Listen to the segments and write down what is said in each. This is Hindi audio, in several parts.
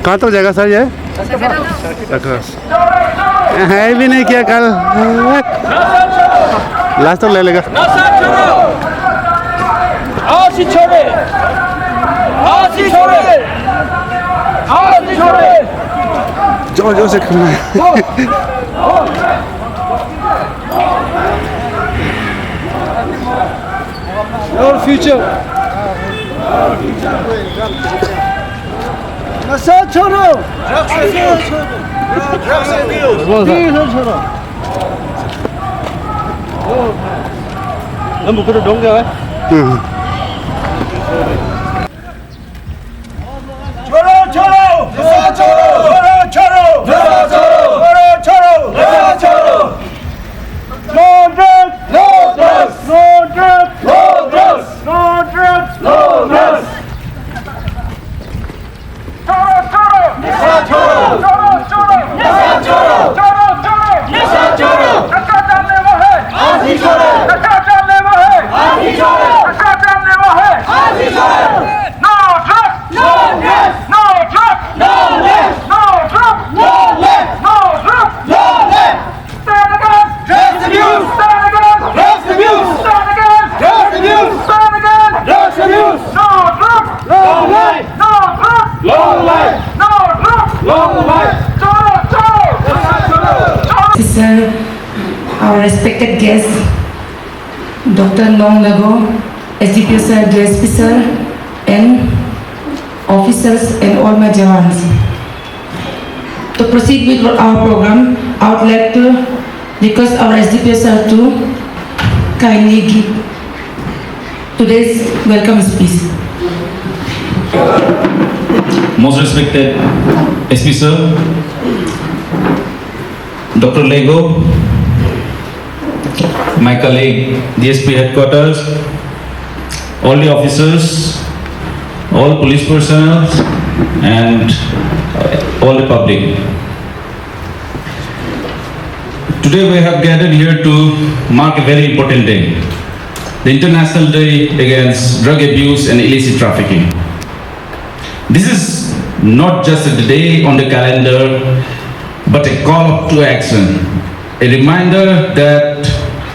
कहाँ तक जाएगा सर ये? है भी नहीं क्या कल लास्ट तक ले लेगा। जोर जोर से खेलना है। Your future. नशा छोड़ो। छोड़ो। 너무 그래 동네. Sir, our respected guest, Dr. Nong Lago, SDPO sir, DSP sir, and officers and all my jawans. To proceed with our program, I would like to request our SDPO sir to kindly give today's welcome speech. Most respected SP sir, Dr. Lego, my colleague, DSP headquarters, all the officers, all police personnel, and all the public. Today we have gathered here to mark a very important day, the International Day Against Drug Abuse and Illicit Trafficking. This is not just a day on the calendar, but a call to action, a reminder that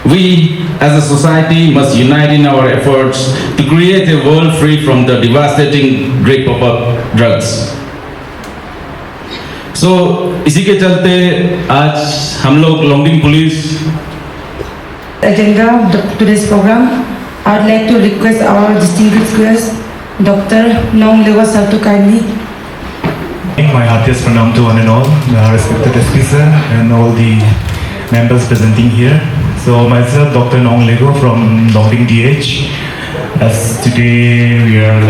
we as a society must unite in our efforts to create a world free from the devastating grip of drugs. So इसी के चलते आज हम लोग Longding police Agenda of today's program, I would like to request our distinguished guest, Dr. Nong Lago sir to kindly. My heartiest pranam to one and all, respected SP sir and all the members presenting here. So myself, Dr. Nong Lago from Longding DH. As today we are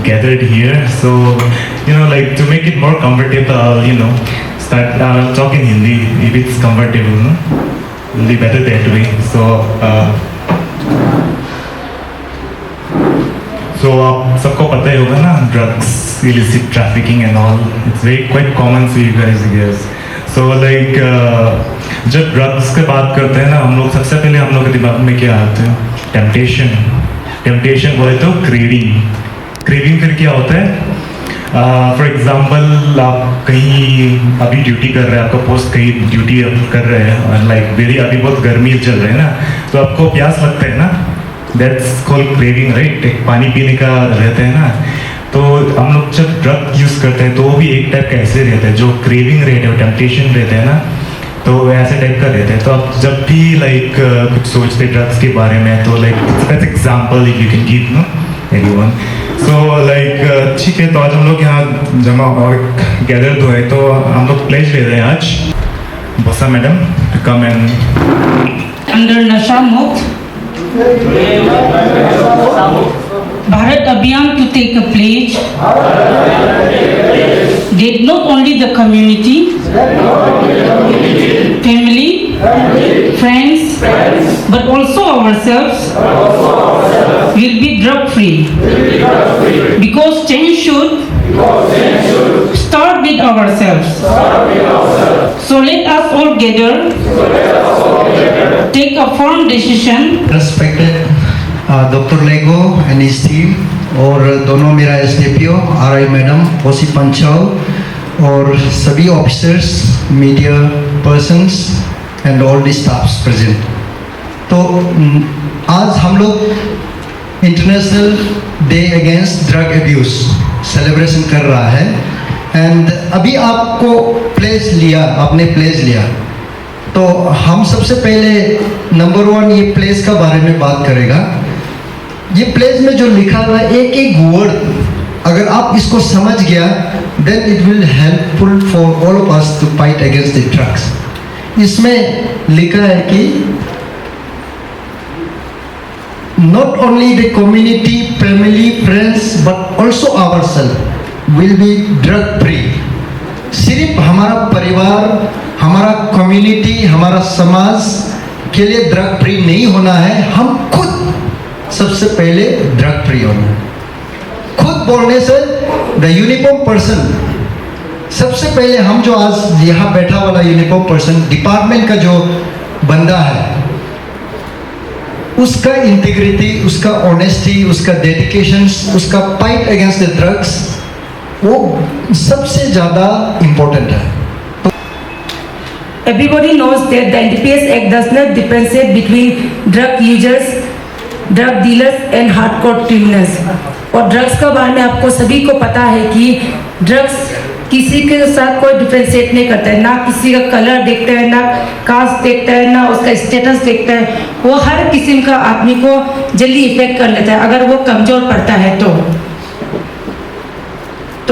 gathered here, so to make it more comfortable, I'll start talk in Hindi if it's comfortable. No? It'll be better that way. So आप सबको पता ही होगा ना, drugs, illicit trafficking and all. It's very quite common for you guys, I guess. So जब drugs की बात करते हैं ना हम लोग, सबसे पहले हम लोग के दिमाग में क्या आता है? Temptation बोले तो craving फिर क्या होता है? फॉर एग्जाम्पल आप कहीं अभी ड्यूटी कर रहे हैं, आपका पोस्ट कहीं ड्यूटी कर रहे हैं और अभी बहुत गर्मी चल रही है ना, तो आपको प्यास लगता है ना, दैट्स कॉल्ड क्रेविंग, राइट? एक पानी पीने का रहता है ना, तो हम लोग जब ड्रग यूज़ करते हैं तो वो भी एक टाइप का ऐसे रहता है, जो क्रेविंग रहता है, टेम्पटेशन रहता है ना, तो ऐसे टाइप का रहता है। तो आप जब भी कुछ सोचते ड्रग्स के बारे में, तो best example you can give no anyone. So ठीक है, तो आज हम लोग यहाँ जमा और गैदर हुए हैं, तो हम लोग प्लेज ले रहे हैं आज Bosa madam to come and Under Nasha Mukt Bharat Abhiyan to take a pledge that not only the community, family, friends, but also ourselves will be drug free. Because change should start with ourselves. So let us all gather, take a firm decision. Respected Dr. Lego and his team, और दोनों मेरा SDPO RI मैडम ओसी पंचाल, और सभी officers, media persons and all the staffs present. तो आज हम लोग international day against drug abuse celebration कर रहा है। एंड अभी आपको आपने प्लेज लिया, तो हम सबसे पहले नंबर 1 ये प्लेस का बारे में बात करेगा। ये प्लेस में जो लिखा हुआ है एक एक वर्ड अगर आप इसको समझ गया, then it will helpful for all of us to fight against the drugs. इसमें लिखा है कि not only the community, family, friends but also ourselves will be drug free. सिर्फ हमारा परिवार, हमारा कम्युनिटी, हमारा समाज के लिए ड्रग फ्री नहीं होना है, हम खुद सबसे पहले ड्रग फ्री होना है। खुद बोलने से द यूनिफॉर्म पर्सन, सबसे पहले हम जो आज यहाँ बैठा वाला यूनिफॉर्म पर्सन डिपार्टमेंट का जो बंदा है, उसका इंटीग्रिटी, उसका ऑनेस्टी, उसका डेडिकेशन, उसका फाइट अगेंस्ट द ड्रग्स, वो सबसे ज़्यादा इम्पोर्टेंट है। Everybody knows that the NDPS Act does not differentiate between drug users, drug dealers and hardcore criminals. और ड्रग्स का बारे में आपको सभी को पता है कि ड्रग्स किसी के साथ कोई डिफ्रेंशिएट नहीं करता है, ना किसी का कलर देखता है, ना कास्ट देखता है, ना उसका स्टेटस देखता है। वो हर किस्म का आदमी को जल्दी इफेक्ट कर लेता है अगर वो कमज़ोर पड़ता है तो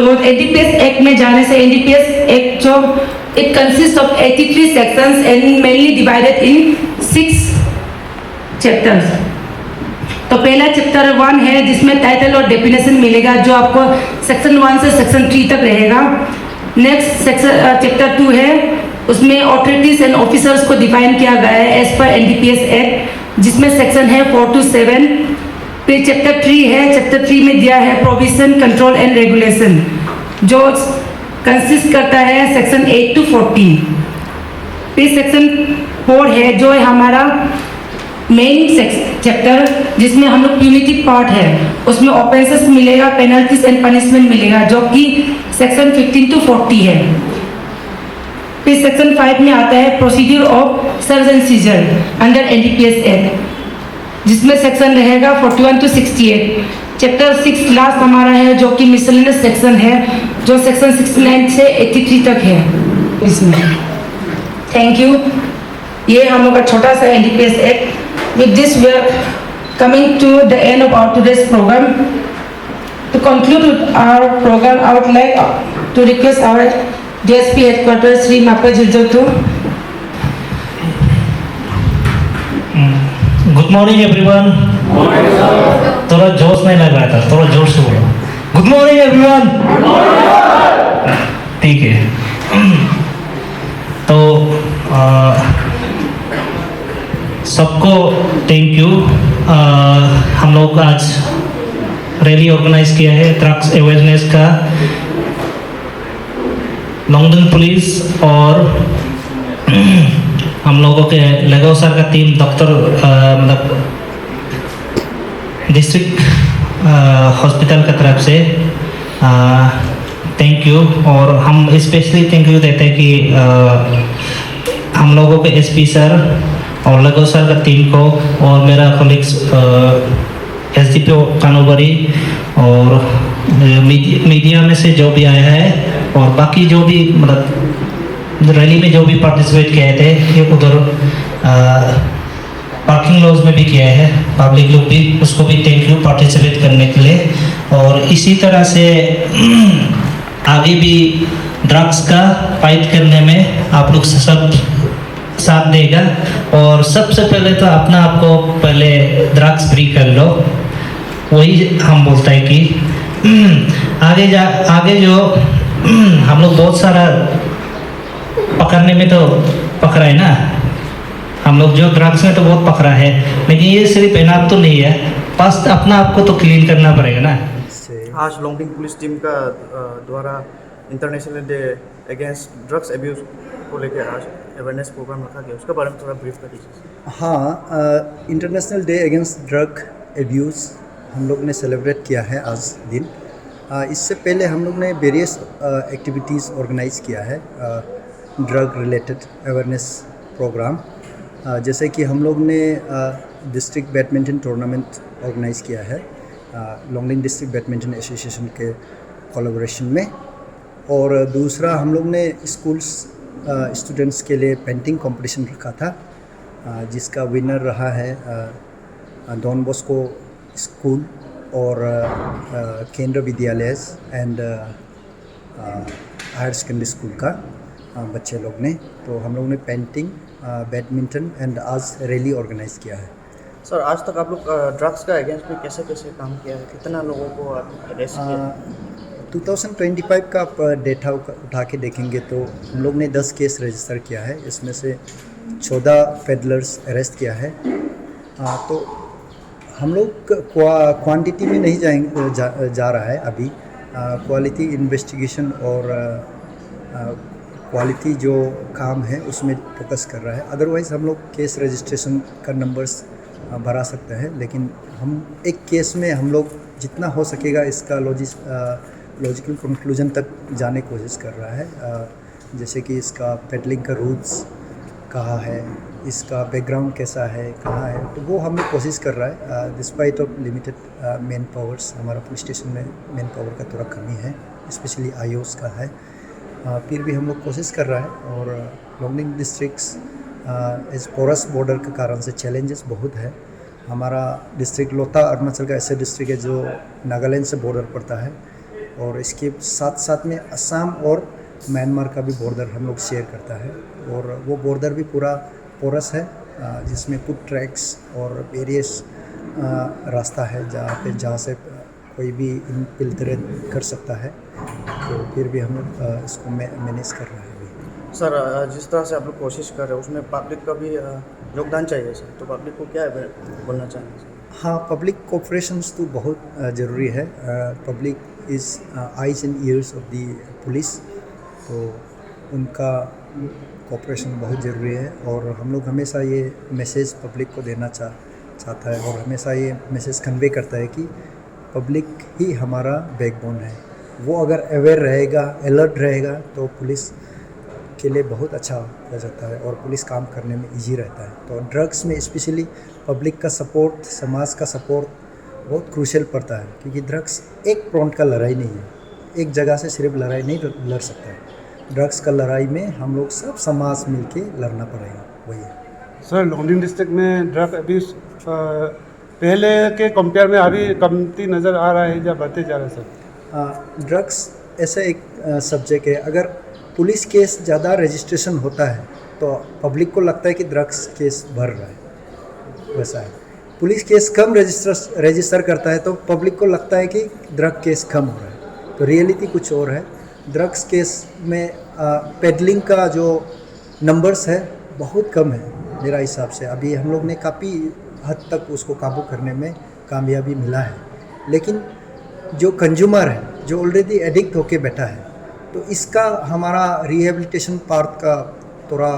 एनडीपीएस एक्ट में जाने से, एनडीपीएस एक्ट जो it consists of 83 sections and mainly divided in 6 chapters। तो पहला चैप्टर 1 है जिसमें टाइटल और डेफिनेशन मिलेगा, जो आपको सेक्शन 1 से सेक्शन 3 तक रहेगा। नेक्स्ट चैप्टर 2 है, उसमें ऑथोरिटीज एंड ऑफिसर्स को डिफाइन किया गया है एज पर एनडीपीएस एक्ट, जिसमें सेक्शन है 4 to 7। फिर चैप्टर 3 है, चैप्टर 3 में दिया है प्रोविजन, कंट्रोल एंड रेगुलेशन, जो कंसिस्ट करता है सेक्शन 8 to 14। फिर सेक्शन 4 है जो है हमारा मेन चैप्टर, जिसमें हम लोग प्यूनिटिव पार्ट है, उसमें ऑफेंसेस मिलेगा, पेनल्टीज एंड पनिशमेंट मिलेगा, जो कि सेक्शन 15 to 40 है। फिर सेक्शन 5 में आता है procedure of search and seizure under NDPS act, जिसमें सेक्शन रहेगा 41 to 68। चैप्टर 6 लास्ट हमारा है जो कि मिसलेनियस सेक्शन है, जो सेक्शन 69 से 83 तक है इसमें। Thank you. ये हम लोग का छोटा सा NDPS act. With this we are coming to the end of our today's program. To conclude our program, I would like to request our DSP headquarter Shri Mapa Jiljo to. Good morning everyone. थोड़ा जोश नहीं लग रहा था, थोड़ा जोर से बोलो। Good morning everyone. ठीक है, तो सबको थैंक यू। हम लोग आज रैली ऑर्गेनाइज किया है ड्रग्स अवेयरनेस का। लंदन पुलिस और हम लोगों के लेगो सर का टीम, डॉक्टर मतलब डिस्ट्रिक्ट हॉस्पिटल का तरफ से थैंक यू। और हम स्पेशली थैंक यू देते हैं कि हम लोगों के एसपी सर और लेगो सर का टीम को, और मेरा कोलिग्स एसडीपीओ कानूबरी और मीडिया में से जो भी आया है, और बाकी जो भी मतलब रैली में जो भी पार्टिसिपेट किए थे, ये उधर पार्किंग लॉज में भी किया है पब्लिक लोग भी, उसको भी थैंक यू पार्टिसिपेट करने के लिए। और इसी तरह से आगे भी ड्रग्स का फाइट करने में आप लोग सब साथ देगा। और सबसे पहले तो अपना आपको पहले ड्रग्स फ्री कर लो, वही हम बोलते हैं कि आगे जो हम लोग बहुत सारा पकड़ने में तो पकड़ा है ना, हम लोग जो ड्रग्स में तो बहुत पकड़ा है, लेकिन ये सिर्फ इनाम तो नहीं है, फर्स्ट अपना आपको तो क्लीन करना पड़ेगा ना। आज लॉन्गडिंग पुलिस टीम का द्वारा international day against drugs abuse को लेकर आज अवेयरनेस प्रोग्राम रखा गया, उसके बारे में थोड़ा ब्रीफ कर दीजिए। हाँ, international day against drug abuse हम लोग ने सेलिब्रेट किया है आज दिन। इससे पहले हम लोग ने वेरियस एक्टिविटीज़ ऑर्गेनाइज़ किया है, ड्रग रिलेटेड अवेयरनेस प्रोग्राम। जैसे कि हम लोग ने डिस्ट्रिक्ट बैडमिंटन टूर्नामेंट ऑर्गेनाइज़ किया है लॉन्गलिंग डिस्ट्रिक्ट बैडमिंटन एसोसिएशन के कोलैबोरेशन में, और दूसरा हम लोग ने स्कूल्स स्टूडेंट्स के लिए पेंटिंग कंपटीशन रखा था, जिसका विनर रहा है डॉन बॉस्को स्कूल और केंद्र विद्यालय एंड हायर सेकेंडरी स्कूल का बच्चे लोग ने। तो हम लोग ने पेंटिंग, बैडमिंटन एंड आज रैली ऑर्गेनाइज़ किया है। सर, आज तक आप लोग ड्रग्स का अगेंस्ट में कैसे कैसे काम किया है? कितना लोगों को आप अरेस्ट किया? 2025 का आप डेटा उठा के देखेंगे तो हम लोग ने 10 केस रजिस्टर किया है, इसमें से 14 पेडलर्स अरेस्ट किया है। तो हम लोग क्वांटिटी में नहीं जा रहा है अभी, क्वालिटी इन्वेस्टिगेशन और क्वालिटी जो काम है उसमें फोकस कर रहा है। अदरवाइज़ हम लोग केस रजिस्ट्रेशन का नंबर्स बढ़ा सकते हैं, लेकिन हम एक केस में हम लोग जितना हो सकेगा इसका लॉजिकल कंक्लूजन तक जाने की कोशिश कर रहा है। जैसे कि इसका पेडलिंग का रूट्स कहाँ है, इसका बैकग्राउंड कैसा है, कहाँ है, तो वो हम लोग कोशिश कर रहा है। Despite of limited man powers, हमारा पुलिस स्टेशन में मैन पावर का थोड़ा कमी है, स्पेशली आईओस का है, फिर भी हम लोग कोशिश कर रहा है। और लॉन्गलिंग डिस्ट्रिक्ट्स इस पोरस बॉर्डर के कारण से चैलेंजेस बहुत है। हमारा डिस्ट्रिक्ट लोता अरुणाचल का ऐसा डिस्ट्रिक्ट है जो नागालैंड से बॉर्डर पड़ता है, और इसके साथ साथ में असम और म्यांमार का भी बॉर्डर हम लोग शेयर करता है, और वो बॉर्डर भी पूरा पोरस है, जिसमें कुछ ट्रैक्स और वेरियस रास्ता है जहाँ से कोई भी इनफिल्ट्रेट कर सकता है। तो फिर भी हम लोग इसको मैनेज कर रहे हैं अभी। सर, जिस तरह से आप लोग कोशिश कर रहे हैं उसमें पब्लिक का भी योगदान चाहिए सर, तो पब्लिक को क्या बोलना चाहेंगे सर? हाँ, पब्लिक कोऑपरेशंस तो बहुत ज़रूरी है। Public is eyes and years of the police, तो उनका कोऑपरेशन बहुत ज़रूरी है। और हम लोग हमेशा ये मैसेज पब्लिक को देना चाहता है, और हमेशा ये मैसेज कन्वे करता है कि पब्लिक ही हमारा बैकबोन है। वो अगर अवेयर रहेगा, अलर्ट रहेगा, तो पुलिस के लिए बहुत अच्छा हो जाता है और पुलिस काम करने में इजी रहता है। तो ड्रग्स में स्पेशली पब्लिक का सपोर्ट, समाज का सपोर्ट बहुत क्रूशियल पड़ता है, क्योंकि ड्रग्स एक फ्रंट का लड़ाई नहीं है, एक जगह से सिर्फ लड़ाई नहीं लड़ सकता है। ड्रग्स का लड़ाई में हम लोग सब समाज मिलके लड़ना पड़ेगा, वही है। सर, लॉन्गलिंग डिस्ट्रिक्ट में ड्रग अब्यूज़ पहले के कंपेयर में अभी कमती नज़र आ रहा है या बढ़ते जा रहा है सर? ड्रग्स ऐसा एक सब्जेक्ट है, अगर पुलिस केस ज़्यादा रजिस्ट्रेशन होता है तो पब्लिक को लगता है कि ड्रग्स केस बढ़ रहा है, वैसा है। पुलिस केस कम रजिस्टर करता है तो पब्लिक को लगता है कि ड्रग केस कम हो रहा है, तो रियलिटी कुछ और है। ड्रग्स केस में पेडलिंग का जो नंबर्स है बहुत कम है मेरा हिसाब से। अभी हम लोग ने काफ़ी हद तक उसको काबू करने में कामयाबी मिला है, लेकिन जो कंज्यूमर है, जो ऑलरेडी एडिक्ट होके बैठा है, तो इसका हमारा रिहेबिलिटेशन पार्ट का थोड़ा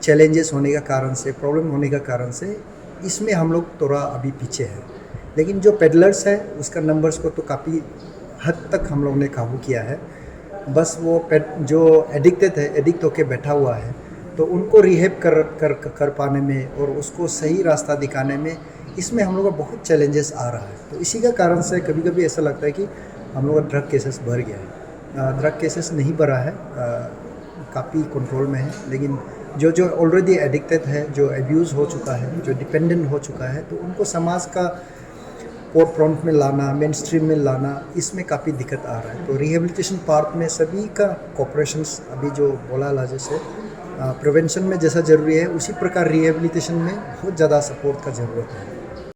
चैलेंजेस होने का कारण से, प्रॉब्लम होने का कारण से इसमें हम लोग थोड़ा अभी पीछे हैं। लेकिन जो पेडलर्स है उसका नंबर्स को तो काफ़ी हद तक हम लोग ने काबू किया है। बस वो जो एडिक्ट होके बैठा हुआ है, तो उनको रिहेब कर पाने में और उसको सही रास्ता दिखाने में, इसमें हम लोग का बहुत चैलेंजेस आ रहा है। तो इसी का कारण से कभी कभी ऐसा लगता है कि हम लोग का ड्रग केसेस बढ़ गया है। ड्रग केसेस नहीं बढ़ा है, काफ़ी कंट्रोल में है, लेकिन जो ऑलरेडी एडिक्टेड है, जो एब्यूज़ हो चुका है, जो डिपेंडेंट हो चुका है, तो उनको समाज का फोर फ्रंट में लाना, मेन स्ट्रीम में लाना, इसमें काफ़ी दिक्कत आ रहा है। तो रिहेबिलिटेशन पार्ट में सभी का कोऑपरेशंस, अभी जो बोला ला जैसे प्रिवेंशन में जैसा ज़रूरी है, उसी प्रकार रिहेबिलिटेशन में बहुत ज़्यादा सपोर्ट का ज़रूरत है।